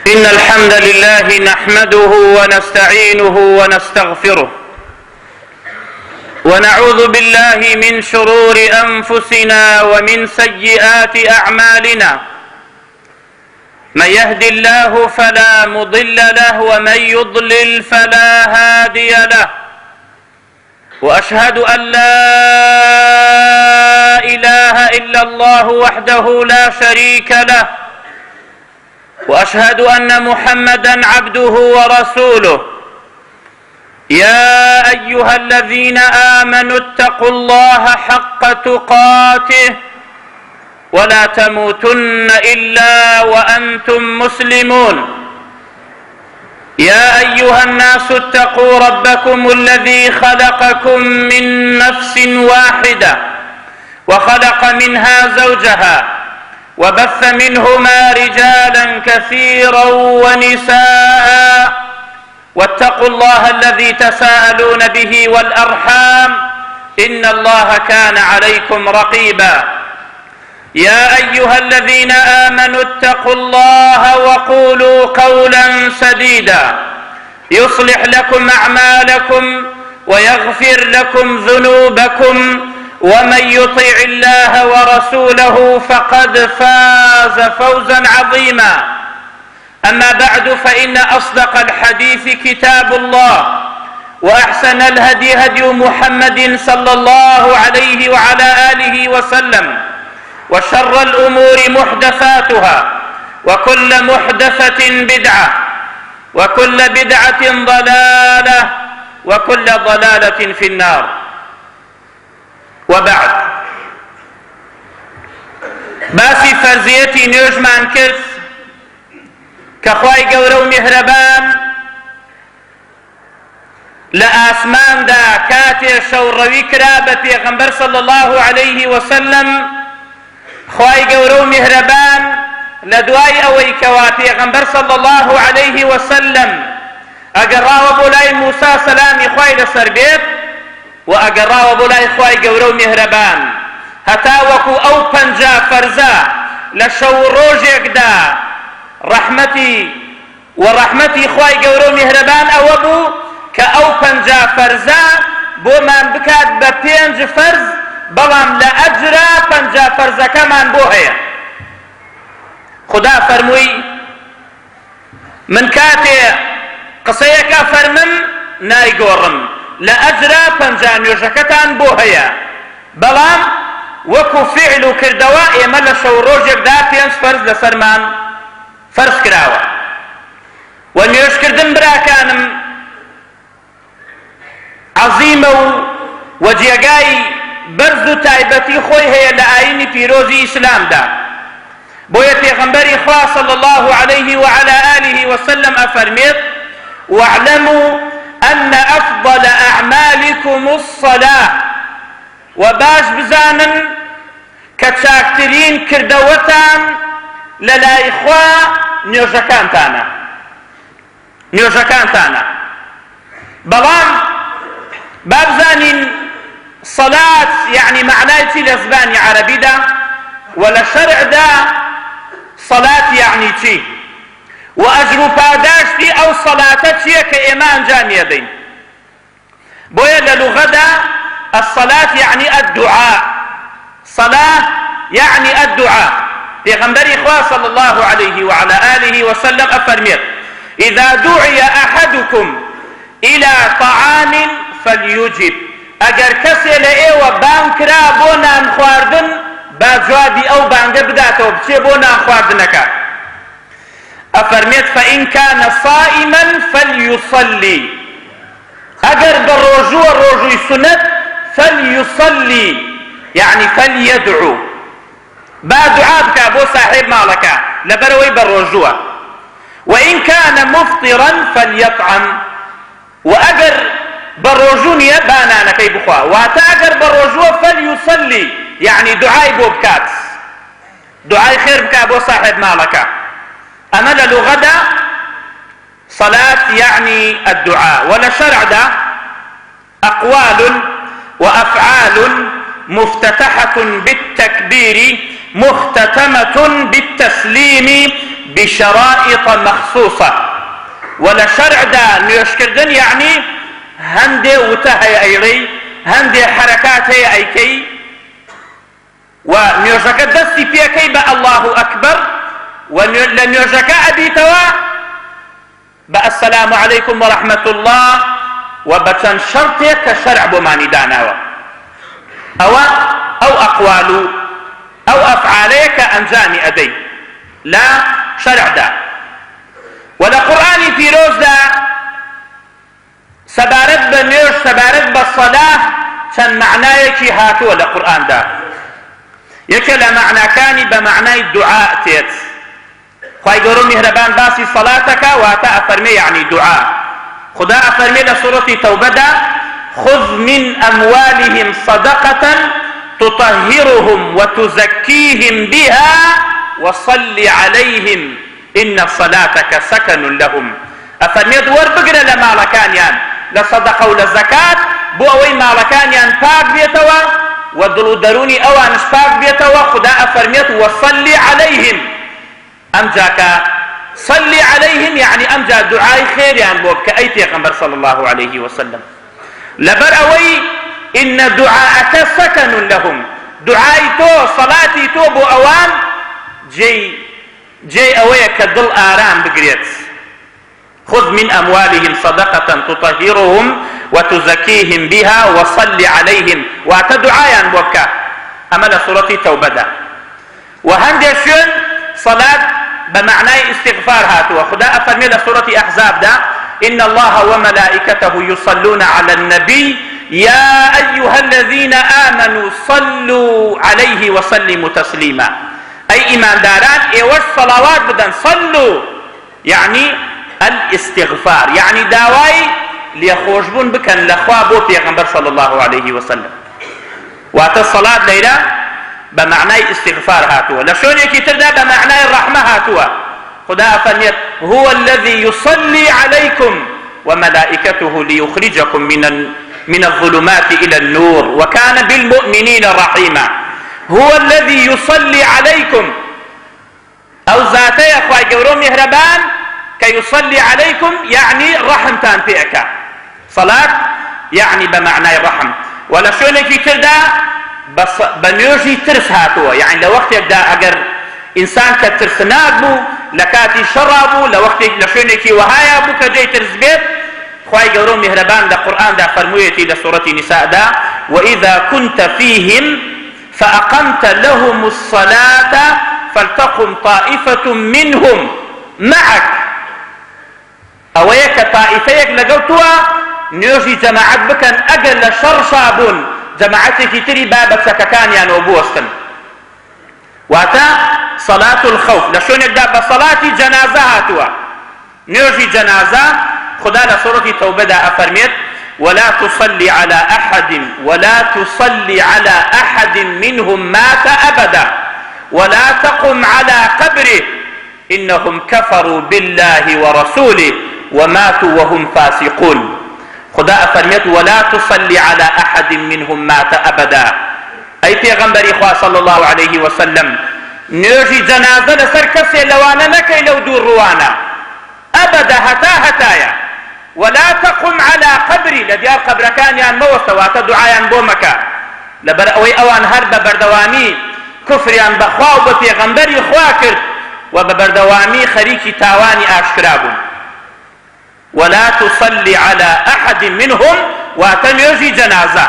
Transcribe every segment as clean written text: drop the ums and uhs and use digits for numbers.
إن الحمد لله نحمده ونستعينه ونستغفره ونعوذ بالله من شرور أنفسنا ومن سيئات أعمالنا. من يهد الله فلا مضل له ومن يضلل فلا هادي له، وأشهد أن لا إله إلا الله وحده لا شريك له، وأشهد أن محمدا عبده ورسوله. يا أيها الذين آمنوا اتقوا الله حق تقاته ولا تموتن إلا وأنتم مسلمون. يا أيها الناس اتقوا ربكم الذي خلقكم من نفس واحدة وخلق منها زوجها وبث منهما رجالا كثيرا ونساء، واتقوا الله الذي تساءلون به والأرحام إن الله كان عليكم رقيبا. يا أيها الذين آمنوا اتقوا الله وقولوا قولا سديدا يصلح لكم أعمالكم ويغفر لكم ذنوبكم، ومن يطع الله ورسوله فقد فاز فوزا عظيما. أما بعد، فإن أصدق الحديث كتاب الله، وأحسن الهدي هدي محمد صلى الله عليه وعلى آله وسلم، وشر الأمور محدثاتها، وكل محدثة بدعة، وكل بدعة ضلالة، وكل ضلالة في النار. وبعد، باسی فەرزیەتی نوێژمان کرد کە خوای گەورە و میهرەبان لە ئاسماندا کاتێ شەوڕەوی کرا بە پێغەمبەر صلی الله عليه وسلم. خوای گەورە و میهرەبان لە دوای ئەوەی کەوا پێغەمبەر صلی الله عليه وسلم ئەگەڕاوە بۆ لای موسا سەلامی خوای لەسەر بێت و ئەگەڕاوە بۆ لای خوای گەورە و میهرەبان، هەتا وەکو ئەو 50 فەرزە لە شەو ڕۆژێکدا ڕەحمەتی خوای گەورە و میهرەبان ئەوە بوو کە ئەو 50 فەرزە بۆمان بکات بە 5 فەرز، بەڵام لە ئەجرا 50 فەرزەکەمان بۆ هەیە. خدا فەرمووی من کاتێ قسەیەکە فەرمم نایگۆڕم، لە ئەجرا 50 نوێژەکەتان بۆ هەیە، بەڵام وەکو فعل و کردەوە ئێمە لە شەو ڕۆژێکدا 5 فەرز لەسەرمان فەرز کراوە. و نوێژکردن براکانم عەزیمە و جێگای بەرز و تایبەتی خۆی هەیە لە ئاینی پیرۆزی ئیسلامدا. بۆیە پێغەمبەری خوا صلی الله عليه وعلى آله وسلم ئەفەرمێت واعلموا أن أفضل أعمالكم الصلاة، وباش بزانن كتشاكترين كردوتان للاي خوا نيوشكانتانا. بلان بابزانين صلاة يعني معنايتي لزباني عربي دا ولا شرع دا صلاة يعني تي، وأجر پاداشتی أو صلاة تي كإيمان جانية دين. بويا للغة دا الصلاة يعني الدعاء، صلاة يعني الدعاء. پیغمبر إخوة صلى الله عليه وعلى آله وسلم أفرميت إذا دعي أحدكم إلى طعام فليجب. أجر كسي لإيوة بانكرا بونا نخواردن باجوادي أو بانجا بداتو بچي بونا نخواردنكا. أفرميت فإن كان صائما فليصلي. أجر بالرجوع سنة فليصلي يعني فليدعو، با دعابك أبو صاحب مالك لبروي بالرجوع. وإن كان مفطرا فليطعم، وأجر بالرجوع بانانا كي بخوا، وأتأجر بالرجوع فليصلي يعني دعاء بوبكات، دعاء خير بك أبو صاحب مالك. أما للغة صلاة يعني الدعاء، ولا شرع دا أقوال وأفعال مفتتحة بالتكبير مختتمة بالتسليم بشرائط مخصوصة. ولا شرع دا نوشكردن يعني هندي وتهي ايري هندي حركات هي ايكي ونوشك دستي بيكي با الله اكبر ولنوشك ابي توا با السلام عليكم ورحمة الله وبتن شرطي كشرع بماني داناوا او اقوال او افعاليك انجامي ادي لا شرع دا ولا قرآني في روز دا سبارت بنيوش سبارت بالصلاة كان معنايكي هاتو ولا قرآن دا يكلا معنى كاني بمعنى الدعاء تيت خواهي قولوا مهربان باسي صلاتك واتا أفرمي يعني دعاء خدا أفرمي لسورة توبة دا خذ من أموالهم صدقة تطهرهم وتزكيهم بها وصل عليهم إن صلاتك سكن لهم أفرميت وربقنا لمالكانيان لصدقة ولزكاة بو أوي مالكانيان باق بيتوا ودلو دروني أوان باق بيتوا خدا أفرميت وصل عليهم أمجاك صل عليهم يعني أمجا دعاء خير يعني بوك كأي پیغمبر صلى الله عليه وسلم لبر أوي إن دعاءك سكن لهم دعائي تو صلاتي تو بو أوان جي أويك كدل آرام بقريت خذ من أموالهم صدقة تطهرهم وتزكيهم بها وصل عليهم واتدعايا بوكا أمل سورة توبة وهندشن صلاة بمعنى استغفار هاتوا خدا أفرمي سورة أحزاب دا إن الله وملائكته يصلون على النبي يا أيها الذين آمنوا صلوا عليه وسلموا تسليما أي إيمان داران إيوش صلوات بدن صلوا يعني الاستغفار يعني داواي ليخوشبون بكن لخوابو پیغمبر صلى الله عليه وسلم واتا الصلاة ليلة بمعنى استغفار هاتوا لشون يكي تردا بمعنى الرحمة هاتوا خدا فرميت هو الذي يصلي عليكم وملائكته ليخرجكم من الظلمات إلى النور وكان بالمؤمنين رحيما هو الذي يصلي عليكم أو ذاتي أخوة جورو مهربان كي يصلي عليكم يعني رحمتان فيك صلاة يعني بمعنى الرحم ولا شونك تردا بس بنيوجي ترس هاتوا يعني لوقت يبدا اگر انسان كترسناك بو لكاتي شرابو لوقت لشونك وهايا بو كجي ترس بيت خواهي جورو مهربان دا قرآن دا فرمويتي لسورة نساء دا وإذا كنت فيهم فأقمت لهم الصلاة فلتقم طائفة منهم معك أويك طائفيك لقوتوا نيوجي جماعت بكن أقل شرشابون جماعتك تري بابك سككان يعني وبوستن واتا صلاة الخوف لشون يبدأ بصلاة جنازة هاتوا نيوجي جنازة خدا لسورة توبة دا أفرميت ولا تصلي على أحد منهم مات أبدا ولا تقم على قبره إنهم كفروا بالله ورسوله وماتوا وهم فاسقون خدا أفرميت ولا تصلي على أحد منهم مات أبدا أي پیغمبر إخوة صلى الله عليه وسلم نيجي جنازة لسر كسي لوانا نكي لو دور روانا أبدا هتايا ولا تقم على قبري لديار قبر كان يان موسى واتدعا بومكا لبرأوي أوان هرب بردوامي كفر يان بخوا وبپیغمبر إخوة كرد وببردوامي خريكي تاواني آشكرابون ولا تصلي على أحد منهم واتنيوجي جنازة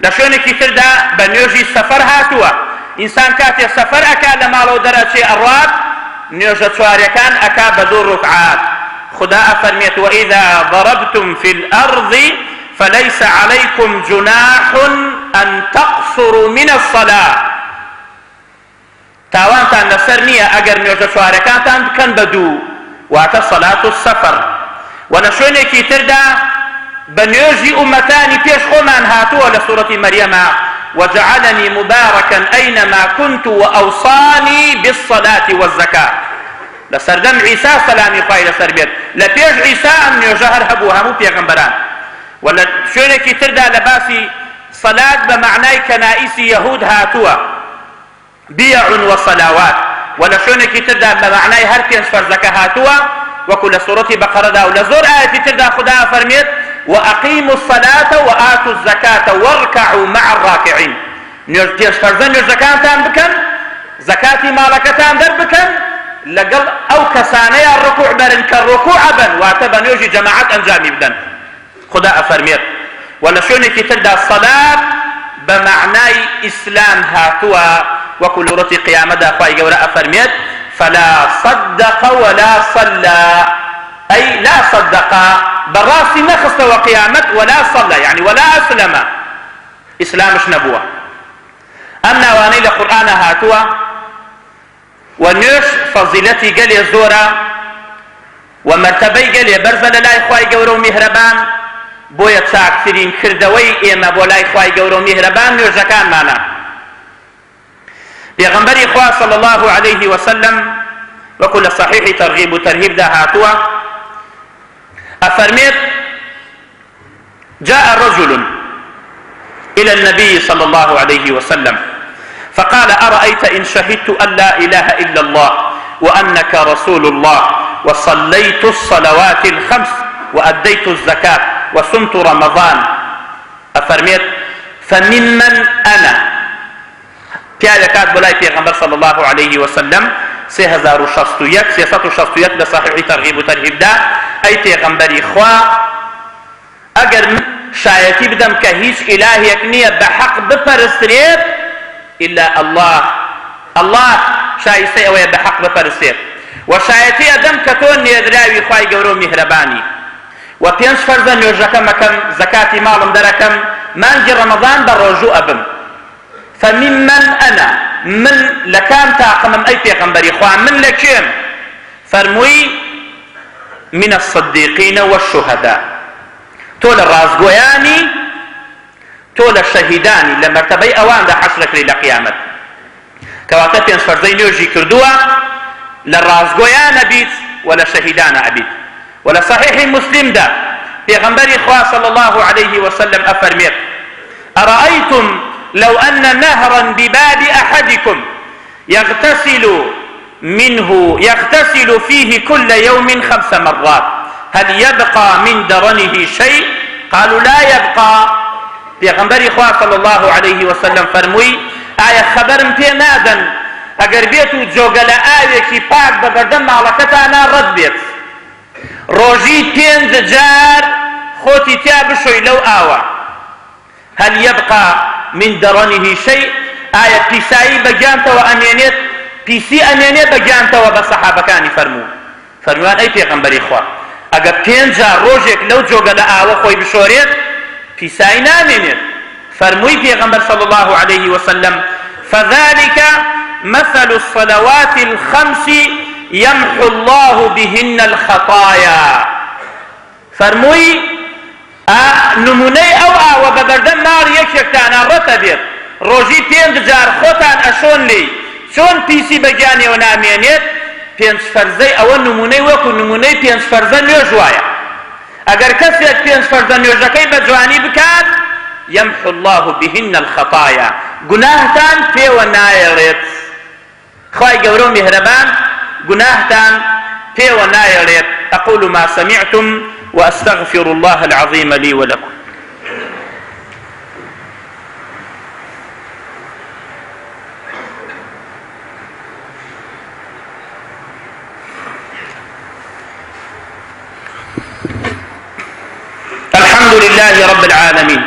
لشونك تردا بنيوجي سفر هاتوا إنسان كاتي سفر أكا لمالو درجة الراب نيوجة شواري كان أكا بدور ركعات خدا أفرميت وإذا ضربتم في الأرض فليس عليكم جناح أن تقصروا من الصلاة تاوان تان لسرنية أجر نيوجة شواري كان بدو واتا صلاة السفر ولشونك تردا بنيوجي أمتاني بيش خمان هاتوا لسورة مريم وجعلني مباركا أينما كنت وأوصاني بالصلاة والزكاة لسردم عيسى سلامي خواهي لسربيت لبيش عيسى أن يجهر هبوها مو بيغمبران ولا شونك تردا لباسي صلاة بمعنى كنائس يهود هاتوا بيع وصلوات ولا شوێنێکی تردا بە معنای هەر پێنج فەرزەکە هاتووە وەکو لە سوورەتی بەقەرەدا و لە زۆر ئاەتی تردا خدا فەرمێت وأقيموا الصلاة وآتوا الزكاة واركعوا مع الراكعين پێنج فەرزە نوێژەکانتان بکەن زەکاتی ماڵەکەتان دەربکەن لەگەڵ ئەو کەسانەیە ڕکوع بەرن کە ڕکوع بن واتە بە نوێژی جەماعەت ئەنجامی بدەن خدا ئەفەرمێت ولا شوێنێکی تردا سەلات بە معنای ئیسلام هاتووە وەکو لە سوورەتی قیامەتدا خوای گەورە ئەفەرمێت فلا صدق ولا صلى أي لا صدق بالراس نخست وقيامت ولا صلى يعني ولا أسلم إسلامش نبوة أمنا واني لقرآن هاتوا ونوش فضيلتي قال زورا ومرتبي قال برزل لا إخواي قورو مهربان بويا تاكترين كردوي إما بولا إخواي قورو مهربان نوشكان معنا پیغمبر إخوة صلى الله عليه وسلم وكل صحيح ترغيب وترهيب ده هاتوا أفرميت جاء رجل إلى النبي صلى الله عليه وسلم فقال أرأيت إن شهدت أن لا إله إلا الله وأنك رسول الله وصليت الصلوات الخمس وأديت الزكاة وصمت رمضان أفرميت فممن أنا پیاده کات بلای پیغمبر صلی الله علیه وسلم 361 لصحیح ترغیب و ترهیب دا ای پیغمبری خوا اگر من شایەتی بدەم کە هیچ ئیلاهێک نییە بە حەق بپەرسترێت ئیلا الله شایستەی ئەوەیە بە حەق بپەرستێت و شایەتی ئەدەم کە تۆ نێدراوی خوای گەورە و میهرەبانی و پێنج فەرزە نوێژەکەم ئەکەم زەکاتی ماڵم دەرەکەم مانگی ڕەمەضان بە ڕۆژوو ئەبم فممن أنا من لكام تاقمم أي پیغمبري خواه من لكيم فرموي من الصديقين والشهداء تول الرازقوياني تول الشهيداني لمرتبي أوان دا حشرك لي لقيامت كواتا پێنج فەرزەی نوێژی کردووە لە ڕازگۆیانە بیت ولا شەهیدانە ئەبیت ولا صحيح مسلم دا پیغمبري خواه صلى الله عليه وسلم أفرميت أرأيتم لو أن نهرا بباب أحدكم يغتسل فيه كل يوم 5 مرات هل يبقى من درنه شيء قالوا لا يبقى پیغمبری خواه صلى الله عليه وسلم فرموي آية خبرم پێ نادەن ئەگەر بێت و جۆگە لە ئاوێکی پاک بە بەردەم ماڵەکەتانە ڕەت بێت ڕۆژی 5 جار خۆتی تیا بشۆی لەو ئاوە هل يبقى من درنه شيء آية بيساي بجانتوا أمينيت بيسي أمينيت بجانتوا بصحابكاني فرموان أي پیغمبري خواه أقا 5 جار روجك لو جوغا لآوة خوي بشوريت بيساي نامينيت فرموي پیغمبر صلى الله عليه وسلم فذلك مثل الصلوات الخمس يمحو الله بهن الخطايا فرموي نمونەی ئەو ئاوە بە بەردەم ماڵ یەکێکتانە ڕەتە بێت ڕۆژی 5 جار خۆتان ئەشۆن لێی چۆن پیسی بەگیانەوە نامێنێت 5 فەرزەی ئەوە نمونەی وەکو نمونەی 5 فەرزە نوێژ وایە ئەگەر کەسێک 5 فەرزە نوێژەکەی بە جوانی بکات يمحو الله بهن الخطايا گوناهتان پێوە نایەڵێت خوای گەورە و میهرەبان گوناهتان پێوە نایەڵێت أقول ما سمعتم وأستغفر الله العظيم لي ولكم الحمد لله رب العالمين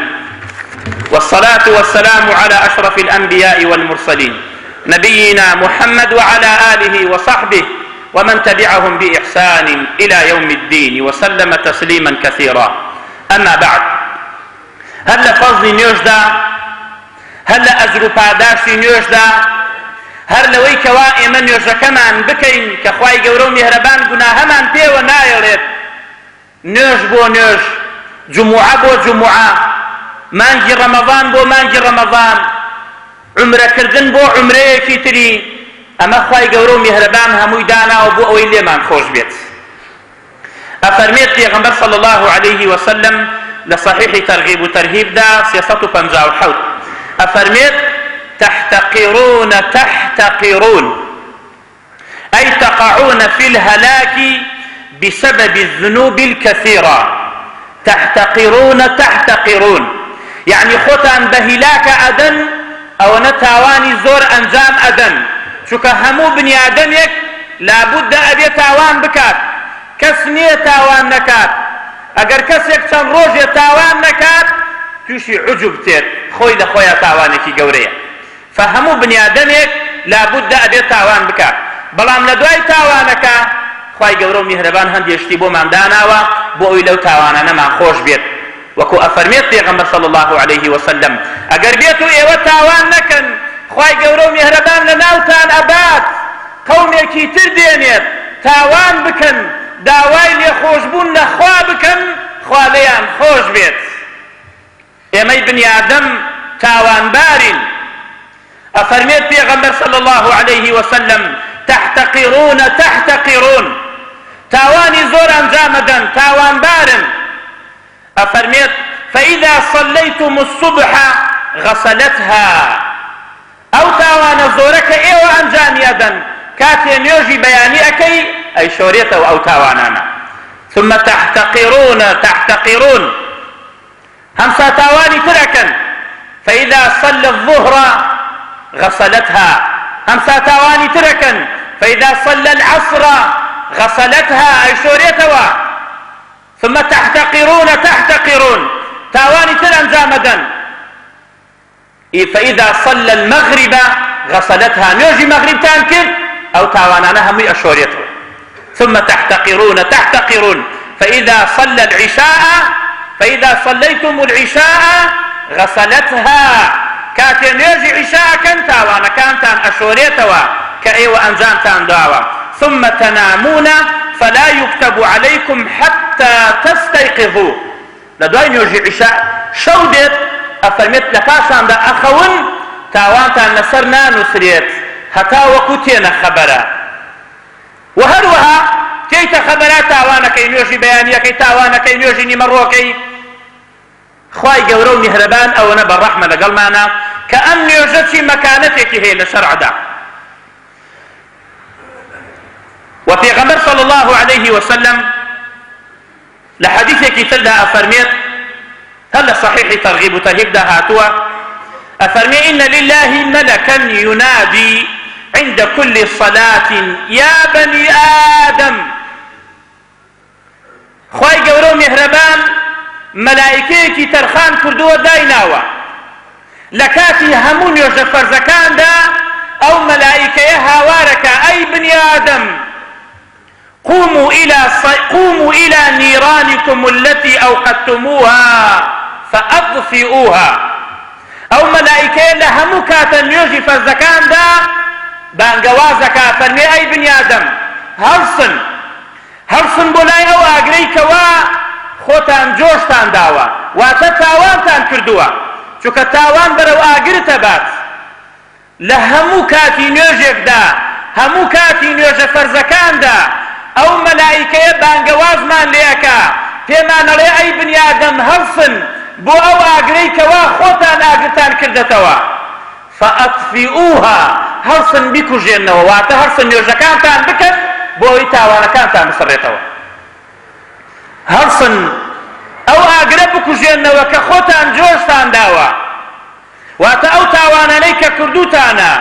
والصلاة والسلام على أشرف الأنبياء والمرسلين نبينا محمد وعلى آله وصحبه ومن تبعهم بإحسان إلى يوم الدين وسلم تسليما كثيرا أما بعد هل لفظ نيوجدا هل لأجر پاداشي نيوجدا هل لوي كوائما نيوجدا كمان بكين كخواي قورو مهربان قناهمان بي ونايرت نيوج بو نيوج جمعة بو جمعة مانجي رمضان بو مانجي رمضان عمره كردن بو عمره كتري أما خواهي قورو مهربان هموي دانا وبو أوي ليمان خوش بيت أفرميت پیغمبر صلى الله عليه وسلم لصحيح ترغيب وترهيب دا 357 أفرميت تحتقرون أي تقعون في الهلاك بسبب الذنوب الكثيرة. تحتقرون يعني خوتان بهلاك أدن أو نتاواني زور أنجام أدن. چونکە هەموو بنیادمێک لابد ئەبێ تاوان بکات، کەس نییە تاوان نەکات. ئەگەر کەسێک چەند ڕۆژێ تاوان نەکات تووشی عجوب تێت، خۆی لە خۆیان تاوانێکی گەورەیە. فهەموو بنیادمێک لابد ئەبێ تاوان بکات. بەڵام لە دوای تاوانەکە خوای گەورە و میهرەبان هەندێشتی بۆمان داناوە بۆ ئەوی لەو تاوانانەمان خۆش بێت. وەکو ئەفەرمێت پێغەمبەر صلی الله عليه وسلم ئەگەر بێت و ئێوە تاوان نەکەن خوای گەورە و میهرەبان لە ناوتان ئەبات، قەومێکی تر دێنێت تاوان بکەن، داوای لێخۆشبوون لە خوا بکەن، خوا لێیان خۆش بێت. ئێمەی بنیادەم تاوانبارین. ئەفەرمێت پێغەمبەر صلی الله عليه وسلم تحتقرون تاوانی زۆر ئەنجام ئەدەن، تاوانبارن. ئەفەرمێت فإذا صليتم الصبح غسلتها. ئەو تاوانە زۆرە کە ئێوە ئەنجامی ئەدەن کاتێ نوێژی بەیانی ئەکەی ئەی شۆرێتەوە ئەو تاوانانە. ثم تحتقرون هەمسا تاوانی ترەکەن. فإذا صلى الظهر غسلتها. هەمسا تاوانی ترەکەن. فإذا صلى العصر غسلتها أي شوريتوا. ثم تحتقرون تاواني تر أنجامدن. فإذا صلى المغرب غسلتها. نيوجي مغرب تانكر أو تاوانانا همي أشوريتوا. ثم تحتقرون فإذا صلى العشاء فإذا صليتم العشاء غسلتها. كاتي نيوجي عشاء كان تاوانا كانتان أشوريتوا كأيوة أنجامتان دعوة. ثم تنامون فلا يكتب عليكم حتى تستيقظوا. لدوای نوێژی عیشا شەو دێت ئەفەرمێت لە پاشاندا ئەخەون تاوانتان لەسەر نانووسرێت هەتا وەکو تێنە خەبەرە. و هەروەها تێیتە خەبەرە تاوانەکەی نوێژی بەیانیەکەی تاوانەکەی نوێژی نیمەڕۆکەی. خوای گەورە و میهرەبان ئەوەنە بەڕەحمە لەگەڵمانە کە ئەم نوێژە چی مەکانەتێکی هەیە لە شەرعدا. وپێغەمبەر صلی الله عليه وسلم لحديثك تلدا أفرميت هل صحيح ترغيب ترهيب هاتوا أفرمي إن لله ملكا ينادي عند كل صلاة يا بني آدم. خواي قورو مهربان ملائكيكي ترخان كردوة دايناوة لكاتي همون يجفر زكان دا أو ملائكة هاوارك أي بني آدم قوموا إلى نيرانكم التي أوقدتموها فأطفئوها. أو ملائكة لهم كاتا نيوجي فالزكان دا بانقوازك فرمي أي بني آدم هرسن بولاي أو أقريك خوتان جوشتان داوا واتتاوانتان كردوا چوكا تاوان برو أقرت بات لهمو كاتي نيوجيك دا همو كاتي نيوجي فرزكان دا ئەو مەلائیکەیە بانگەوازمان لێەکا پێمان ئەڵێ ئەی بنیادەم هەڵسن بۆ ئەو ئاگرەی کەوا خۆتان ئاگرتان کردەتەوە فەئەطفئوها هەڵسن بیکوژێنەوە واتە هەڵسن نوێژەکانتان بکەن بۆ ئەوەی تاوانەکانتان بسڕێتەوە. هەڵسن ئەو ئاگرە بکوژێنەوە کە خۆتان جۆشتان داوە واتە ئەو تاوانانەی کە کردوتانە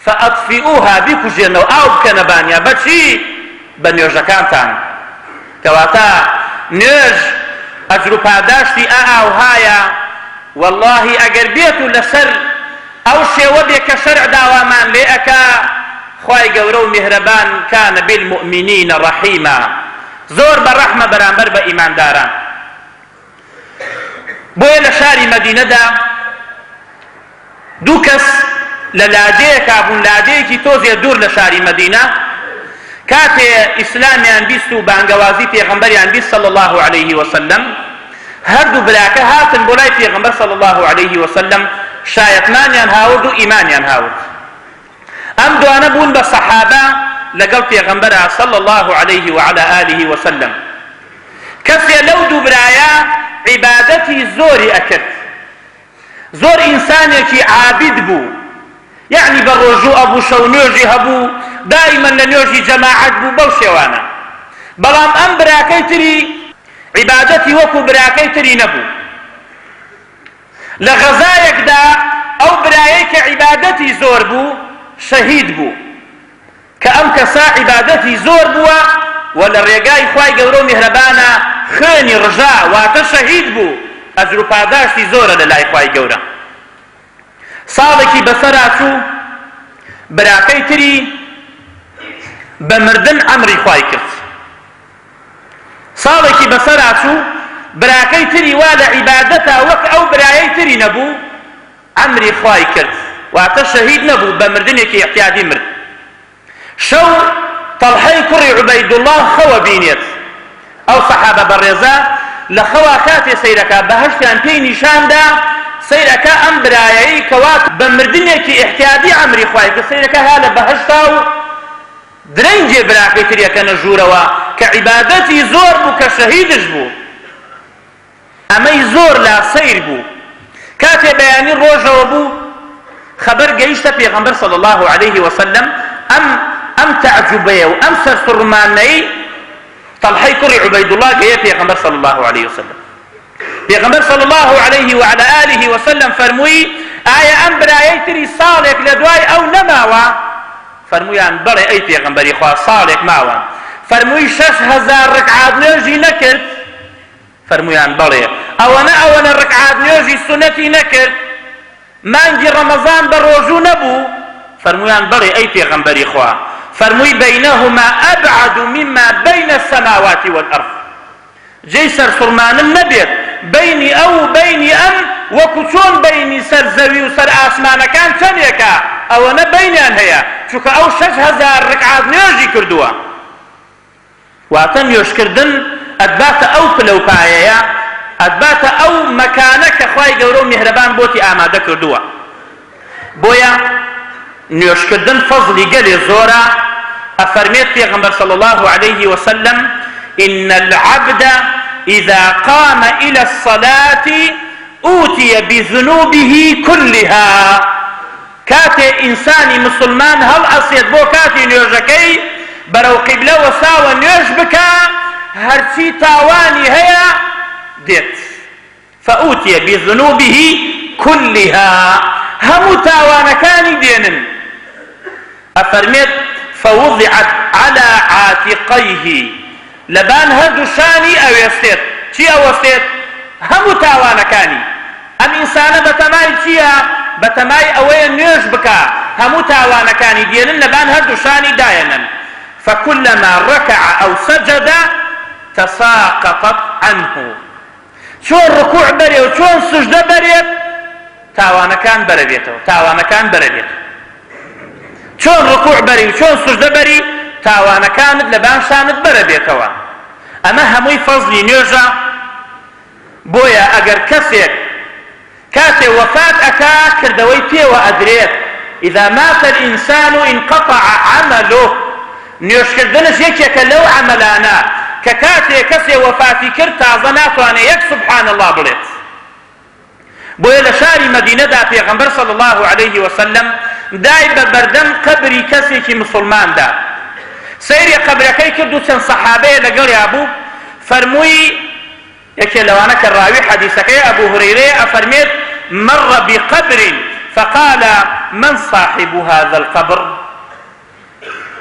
فەئەطفئوها بیکوژێنەوە ئاو بکەنە بانیا بەچی بە نوێژەکانتان کەواتە نوێژ ئەجر و پاداشتی ئاوهایە. واللهی ئەگەر بێت و لەسەر ئەو شێوە بێ کە شەرع داوامان لێ ئەکا خوای گەورە و میهرەبان کانە بالمؤمنین ڕەحیما زۆر بەڕەحمە بەرامبەر بە ئیمانداران. بۆیە لە شاری مەدینەدا دوو کەس لە لادەیەکا بوون لادەیەکی تۆزێ دوور لە شاری مەدینە کاتێ ئیسلامیان بیست و بانگەوازی پێغەمبەریان بیست صلی الله عليه وسلم هەردوو براکە هاتن بۆ لای پێغەمبەر صلی الله عليه وسلم شایەتمانیان هاورد و ئیمانیان هاورد. ئەم دوانە بوون بە سەحابە لەگەڵ پێغەمبەرە صلی الله عليه وعلى آله وسلم. کەسێ لەو دوو برایە عیبادەتی زۆری ئەکرد، زۆر ئینسانێکی عابد بوو يعني بەڕۆژوو ئەبوو شەو نوێژی هەبوو دائیمەن لە نوێژی جەماعەت بوو بەو شێوانە بەڵام ئەم براکەی تری عیبادەتی وەکو براکەی تری نەبوو لە غەزایەکدا ئەو برایەی کە عیبادەتی زۆر بوو شەهید بوو کە ئەم کەسا عیبادەتی زۆر بووە و لە ڕێگای خوای گەورە و میهرەبانە خوێنی ڕژا واتە شەهید بوو ئەجر و پاداشتی زۆرە لە لای خوای گەورە ساڵێکی بەسەرا چوو براکەی تری بە مردن ئەمری خوای کرد ساڵێکی بەسەرا چوو براکەی تری وا لە عیبادەتا وەک ئەو برایەی تری نەبوو ئەمری خوای کرد واتە شەهید نەبوو بە مردنێکی احتیادی مرد شەو تەڵحەی کوڕی عوبەیدوڵڵاه خەوە بینێت ئەو سەحابە بەڕێزە لە خەوا کاتێ سەیرەکە بەهەشتیان پێی نیشاندا سەیرەکە ئەم برایەی کەوا بە مردنێکی احتیادی ئەمری خوای کرد سەیرەکە ها لە بەهەشتا و درەنگێ براکەی تریەکەنە ژوورەوە کە عیبادەتی زۆر بوو کە شەهیدش بوو ئەمەی زۆر لا سەیر بوو کاتێ بەیانی ڕۆژەوە بوو خەبەر گەیشتە پێغەمبەر صلی الله عليه وسلم ئەم تعجوبەیە و ئەم سەرسوڕمانەی طەلحەی کوڕی عوبەیدوڵڵاه گەیە پێغەمبەر صلی الله عليه وسلم پێغەمبەر صلی الله عليه وعلى آله وسلم فەرمووی ئایا ئەم برایەی تری ساڵێک لە دوای ئەو نەماوە فەرموویان بەڵێ ئەی پێغەمبەری خوا ساڵێک ماوە فەرمووی 6,000 ڕکعات نوێژی نەکرد فەرموویان بەڵێ ئەوەنە ڕکعات نوێژی سونەتی نەکرد مانگی ڕەمەزان بە ڕۆژوو نەبوو فەرموویان بەڵێ ئەی پێغەمبەری خوا فەرمووی بەینەهما ئەبعەد مما بەینە السەماوات والئەرض جێی سەرسوڕمانم نەبێت بەینی ئەو و بەینی ئەم وەکو چۆن بەینی سەر زەوی و سەر ئاسمانەکان چەندێکە ئەوەنە بەینیان هەیە چونکە ئەو 6,000 ڕکعات نوێژی کردووە واتە نوێژکردن ئەدباتە ئەو پلەپایەیە ئەدباتە ئەو مەکانە کە خوای گەورە و میهرەبان بۆتی ئامادە کردووە بۆیە نوێژکردن فەزلی گەلێ زۆرە ئەفەرمێت پێغەمبەر صلی الله عليه وسلم إن العبد إذا قام إلى الصلاة أوتي بذنوبه كلها كاتي إنساني مسلمان هل أصيد بو كاتي نيوجكي برو قبلة وساوى نيوج بكا هرسي تاواني هيا ديت فأوتي بذنوبه كلها هم تاوان كان دينن أفرميت فوضعت على عاتقيه لبان هردو شاني أو يستيت چي أو يستيت هم تاوان كاني أم إنسان بتماي چيا بتماي أوين نيوش بكا هم تاوان كاني دينن لبان هردو شاني داينن فكلما ركع أو سجد تساقطت عنه شون ركوع بري وشون سجدة بريت تاوانا كان بربيته تاوانا كان بربيته شون ركوع بري وشون سجدة بري تاوانا كانت لبان شانت بربيته أما هموي فضلي نيوجا بويا أجر كسيك كاتي وفات أكا كردوي بيه وأدريت إذا مات الإنسان انقطع عمله نيوش كردنش يكيك لو عملانا ككاتي كسي وفاتي كرتا ظناتوانا يك سبحان الله بلت بويا لشاري مدينة دا پیغمبر صلى الله عليه وسلم داي ببردم قبري كسي كي مسلمان دا سيري قبركي كردو سن صحابي لقل يا أبو فرموي يكي لوانا كالراوي حديثك يا أبو هريرة أفرميت مر بقبر فقال من صاحب هذا القبر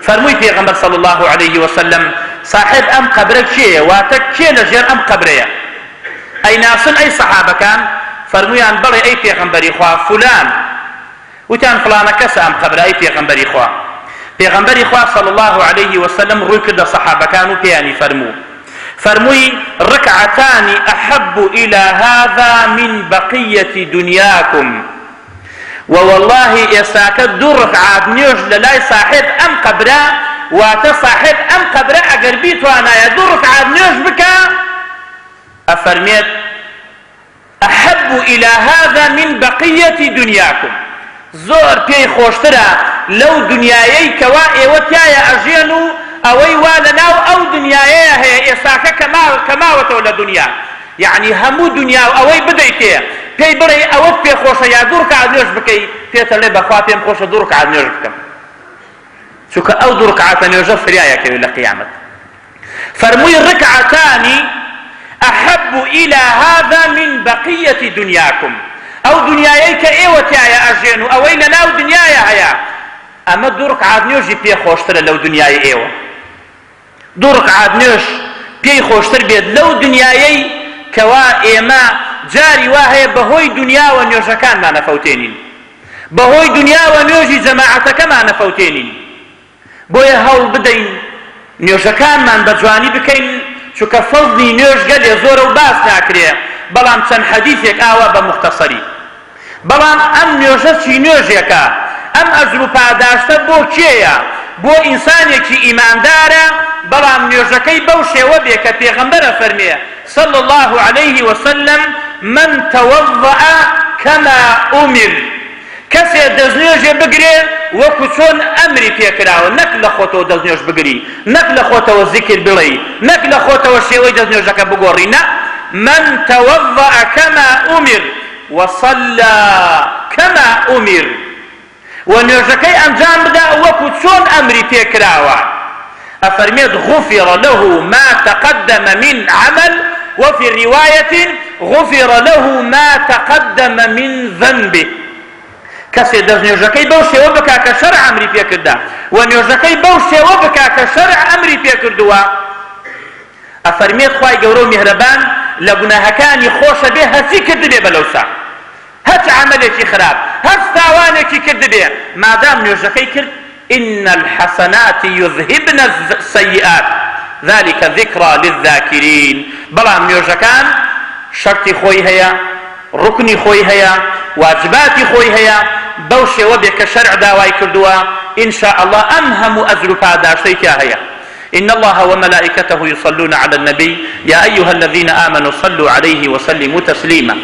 فرموي پیغمبر صلى الله عليه وسلم صاحب ام قبرك شيء واتك شيء لجير ام قبرية اي ناسن اي صحابة كان فرموي عن بلي اي پیغمبري خواه فلان وتان فلان كسا ام قبر اي پیغمبري خواه صلى الله عليه وسلم روي كده صحابة كانوا بياني فرموي ركعتان احب الى هذا من بقية دنياكم ووالله يساك دو ركعات نيوش للاي صاحب ام قبره واتا صاحب ام قبره اگر بيت وانا يدو ركعات نيوش بكا افرميت احب الى هذا من بقية دنياكم زور بي خوشترا لو دنيايي كوائي وتيايا اجينو اوي والناو او دنيايي هي يساك كما وتولى دنيا يعني همو دنيا اوي بديتي پێی بڵێ ئەوەت پێخۆشە یا دوور کات نوێژ بکەی پێتە لێ بەخوا پێم خۆشە 2 ڕکعات نوێژ بکەم، چونکە ئەو 2 ڕکعاتە نوێژە فریایەکەوێت لە قیامەت. فەرمووی ڕکعتانی أحب إلى هذا من بقية دنياكم، أو دنياي كأيوة تايا أجينو أو إلى ناو دنياي هيا أما 2 ركعات نوێژی پێ خۆشترە لەو دنیای ئێوە. 2 ركعات نوێژ پێی خۆشتر بێت لەو دنیایەی کەوا ئێمە جاری وا هەیە بەهۆی دنیاوە نوێژەکانمان نەفەوتێنین، بەهۆی دنیاوە نوێژی جەماعەتەکەمان نەفەوتێنین. بۆیە هەوڵ بدەین نوێژەکانمان بە جوانی بکەین، چونکە فەزلی نوێژ گەلێ زۆرە و باس ناکرێ، بەڵام چەند حەدیثێک ئاوا بە مختصری. بەڵام ئەم نوێژە چی نوێژێکە؟ ئەم ئەجر و پاداشتە بۆ کێیە؟ بۆ ئینسانێکی ئیماندارە، بەڵام نوێژەکەی بەو شێوە بێ کە پێغەمبەرە فەرمێ صلى الله عليه وسلم من توضأ كما أمر، کەسێ دەستنوێژێ بگرێ وەکو چۆن ئەمری پێکراوە، نەک لە خۆتەوە دەستنوێژ بگری، نەک لە خۆتەوە زیکر بڵێی، نەک لە خۆتەوە شێوەی دەستنوێژەکە بگۆڕی، نە من توضأ كما أمر وصلى كما أمر، ونوێژەکەی ئەنجام بدە وەکو چۆن ئەمری پێکراوە. ئەفەرمێت غفر له ما تقدم من عمل، وفي رواية غفر له ما تقدم من ذنبه. کەسێ دەستنوێژەکەی بەو شێوە بکا کە شەرع ئەمری پێکردا و نوێژەکەی بەو شێوە بکا کە شەرع ئەمری پێکردووە، ئەفەرمێت خوای گەورە و میهرەبان لە گوناهەکانی خۆشە بێ هەچی کردبێ بەلەوسا، هەچ عەمەلێکی خراپ، هەچ تاوانێکی کردبێ، مادام نوێژەکەی کرد إن الحسنات يذهبن السيئات ذلك ذكرى للذاكرين. بەڵام نوێژەکان شەرتی خۆی هەیە، ڕوکنی خۆی هەیە، واجباتی خۆی هەیە، بەو شێوە بێ کە شەرع داوای کردووە إن شاء الله ئەم هەموو ئەجر و پاداشتەی تیا هەیە. إن الله وملائكته يصلون على النبي يا أيها الذين آمنوا صلوا عليه وسلموا تسليما.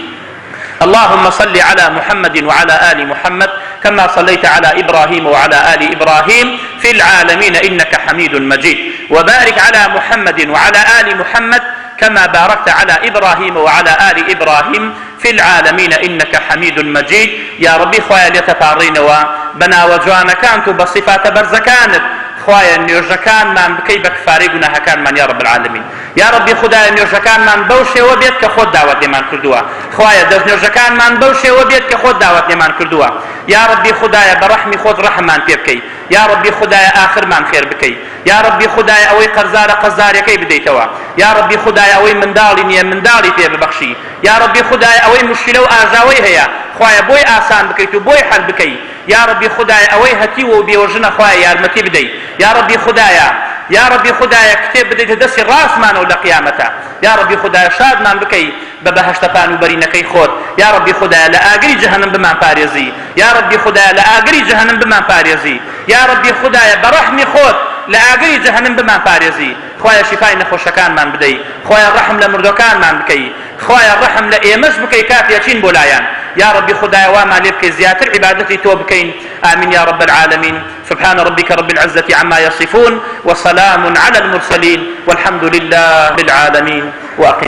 اللهم صل على محمد وعلى آل محمد كما صليت على إبراهيم وعلى آل إبراهيم في العالمين إنك حميد مجيد، وبارك على محمد وعلى آل محمد كما باركت على إبراهيم وعلى آل إبراهيم في العالمين إنك حميد مجيد. يا ربي خوايا ليتفارين وبنا وجوانا كانت بصفات برزكانت، خوايا نوێژەکان مان بکەی بە کفارەی گوناهەکان مان یا رب العالمین. یا ربی خدایە نوێژەکان مان بەو شێوە بێت کە خۆت داوەت لێمان کردووە، خوايا دەستنوێژەکان مان بەو شێوە بێت کە خۆت داوەت لێمان کردووە. یا ربی خدایە بە ڕەحمی خۆت ڕەحممان پێ بکەی، یا ربی خدایە ئاخرمان خێر بکەی، یا ربی خدایە ئەوەی قەرزارە قەزارەکەی بدەیتەوە، یا ربی خدایە ئەوەی منداڵی نییە منداڵی پێ ببەخشی، یا ربی خدایە ئەوەی مشکلە و ئاژاوەی هەیە خوايا بۆی ئاسان بکەیت و بۆی حەل بکەی، یا ربی خدایە ئەوەی هەتیوە و بێوەژنە خوايا یارمەتی بدەی، یا ربی خدایە، یا ربی خدایە کتێب بدەیتە دەستی ڕاستمانەوە لە قیامەتە، یا ربی خدایە شادمان بکەی بە بەهەشتە پانوبەرینەکەی خۆت، یا ربی خدایە لە ئاگری جەهەنەم بمان پارێزی، یا ربی خدایە لە ئاگری جەهەنەم بمان پارێزی، یا ربی خدایە بە ڕەحمی خۆت لە ئاگری جەهەنەم بمان پارێزی. خوايا شفای نەخۆشەکانمان بدەی، خوايا ڕەحم لە مردوەکانمان بکەی، خوايا ڕەحم لە ئێمەش بکەی کاتێچین بۆ لایەن، یا ربی خدایە وامان لێ بکەی زیاتر عیبادەتی تۆ بکەین. آمين يا رب العالمين. سبحان ربك رب العزة عما يصفون وسلام على المرسلين والحمد لله للعالمين. وأقم